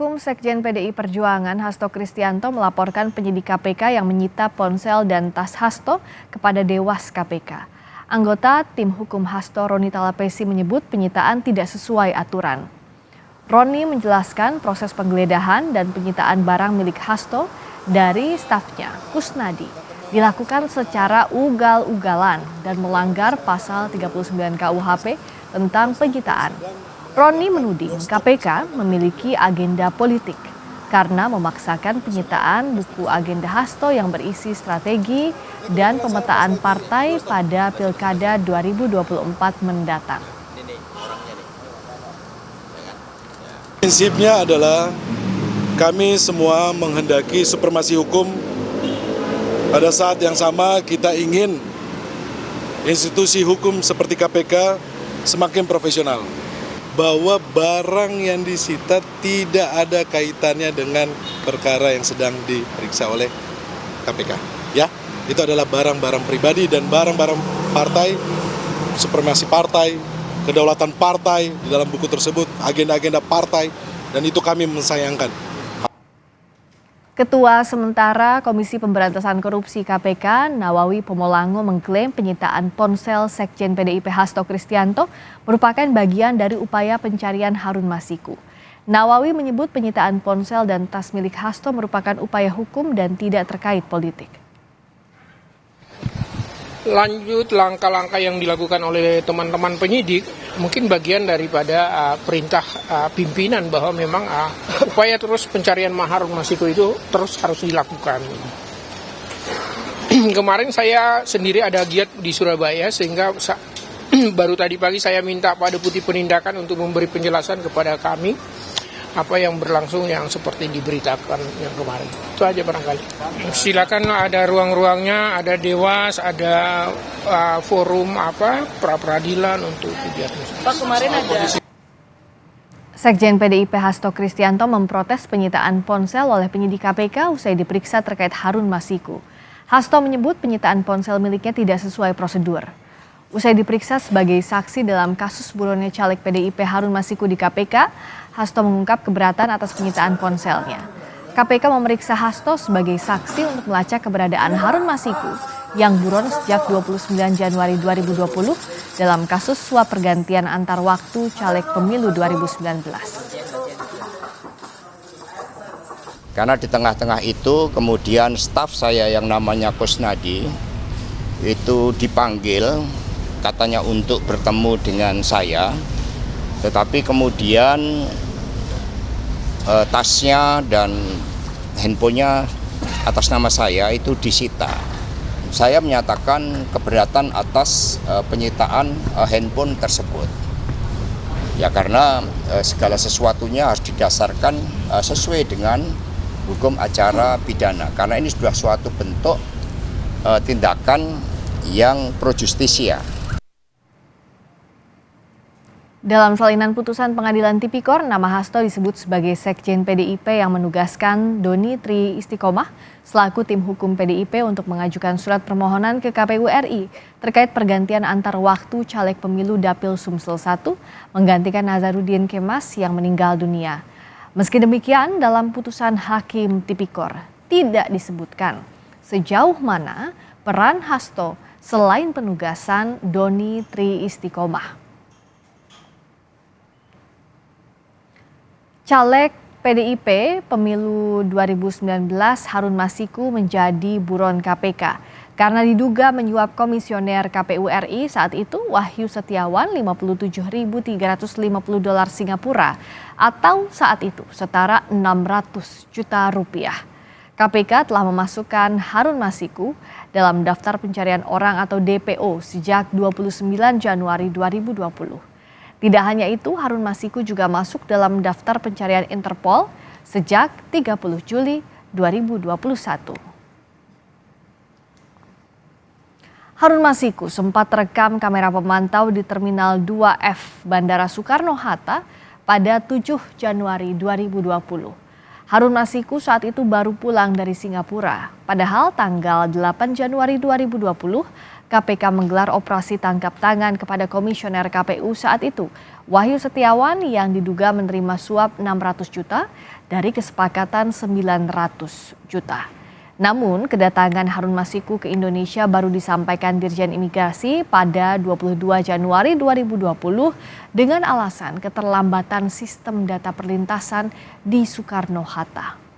Hukum Sekjen PDI Perjuangan Hasto Kristianto melaporkan penyidik KPK yang menyita ponsel dan tas Hasto kepada Dewas KPK. Anggota tim hukum Hasto Roni Talapesi menyebut penyitaan tidak sesuai aturan. Roni menjelaskan proses penggeledahan dan penyitaan barang milik Hasto dari stafnya, Kusnadi, dilakukan secara ugal-ugalan dan melanggar pasal 39 KUHP tentang penyitaan. Roni menuding KPK memiliki agenda politik karena memaksakan penyitaan buku agenda Hasto yang berisi strategi dan pemetaan partai pada Pilkada 2024 mendatang. Prinsipnya adalah kami semua menghendaki supremasi hukum. Pada saat yang sama kita ingin institusi hukum seperti KPK semakin profesional. Bahwa barang yang disita tidak ada kaitannya dengan perkara yang sedang diperiksa oleh KPK. Ya, itu adalah barang-barang pribadi dan barang-barang partai, supremasi partai, kedaulatan partai di dalam buku tersebut, agenda-agenda partai, dan itu kami mensayangkan. Ketua Sementara Komisi Pemberantasan Korupsi KPK, Nawawi Pomolango mengklaim penyitaan ponsel Sekjen PDIP Hasto Kristianto merupakan bagian dari upaya pencarian Harun Masiku. Nawawi menyebut penyitaan ponsel dan tas milik Hasto merupakan upaya hukum dan tidak terkait politik. Lanjut langkah-langkah yang dilakukan oleh teman-teman penyidik mungkin bagian daripada perintah pimpinan bahwa memang upaya terus pencarian Harun Masiku itu terus harus dilakukan. Kemarin saya sendiri ada giat di Surabaya sehingga baru tadi pagi saya minta Pak Deputi Penindakan untuk memberi penjelasan kepada kami apa yang berlangsung yang seperti diberitakan yang kemarin. Itu aja barangkali. Silakan, ada ruang-ruangnya, ada Dewas, ada forum pra-peradilan untuk kegiatan. Pak, kemarin ada Sekjen PDIP Hasto Kristianto memprotes penyitaan ponsel oleh penyidik KPK usai diperiksa terkait Harun Masiku. Hasto menyebut penyitaan ponsel miliknya tidak sesuai prosedur. Usai diperiksa sebagai saksi dalam kasus buronnya caleg PDIP Harun Masiku di KPK, Hasto mengungkap keberatan atas penyitaan ponselnya. KPK memeriksa Hasto sebagai saksi untuk melacak keberadaan Harun Masiku yang buron sejak 29 Januari 2020 dalam kasus suap pergantian antar waktu caleg pemilu 2019. Karena di tengah-tengah itu kemudian staf saya yang namanya Kusnadi itu dipanggil katanya untuk bertemu dengan saya, tetapi kemudian tasnya dan handphonenya atas nama saya itu disita. Saya menyatakan keberatan atas penyitaan handphone tersebut. Ya karena segala sesuatunya harus didasarkan sesuai dengan hukum acara pidana. Karena ini sudah suatu bentuk tindakan yang pro justisia. Dalam salinan putusan pengadilan tipikor, nama Hasto disebut sebagai Sekjen PDIP yang menugaskan Doni Tri Istiqomah selaku tim hukum PDIP untuk mengajukan surat permohonan ke KPU RI terkait pergantian antar waktu caleg pemilu Dapil Sumsel 1 menggantikan Nazarudin Kemas yang meninggal dunia. Meski demikian, dalam putusan Hakim Tipikor tidak disebutkan sejauh mana peran Hasto selain penugasan Doni Tri Istiqomah. Caleg PDIP pemilu 2019 Harun Masiku menjadi buron KPK karena diduga menyuap komisioner KPU RI saat itu Wahyu Setiawan 57.350 dolar Singapura atau saat itu setara 600 juta rupiah. KPK telah memasukkan Harun Masiku dalam daftar pencarian orang atau DPO sejak 29 Januari 2020. Tidak hanya itu, Harun Masiku juga masuk dalam daftar pencarian Interpol sejak 30 Juli 2021. Harun Masiku sempat terekam kamera pemantau di Terminal 2F Bandara Soekarno-Hatta pada 7 Januari 2020. Harun Masiku saat itu baru pulang dari Singapura. Padahal tanggal 8 Januari 2020, KPK menggelar operasi tangkap tangan kepada komisioner KPU saat itu, Wahyu Setiawan yang diduga menerima suap 600 juta dari kesepakatan 900 juta. Namun, kedatangan Harun Masiku ke Indonesia baru disampaikan Dirjen Imigrasi pada 22 Januari 2020 dengan alasan keterlambatan sistem data perlintasan di Soekarno-Hatta.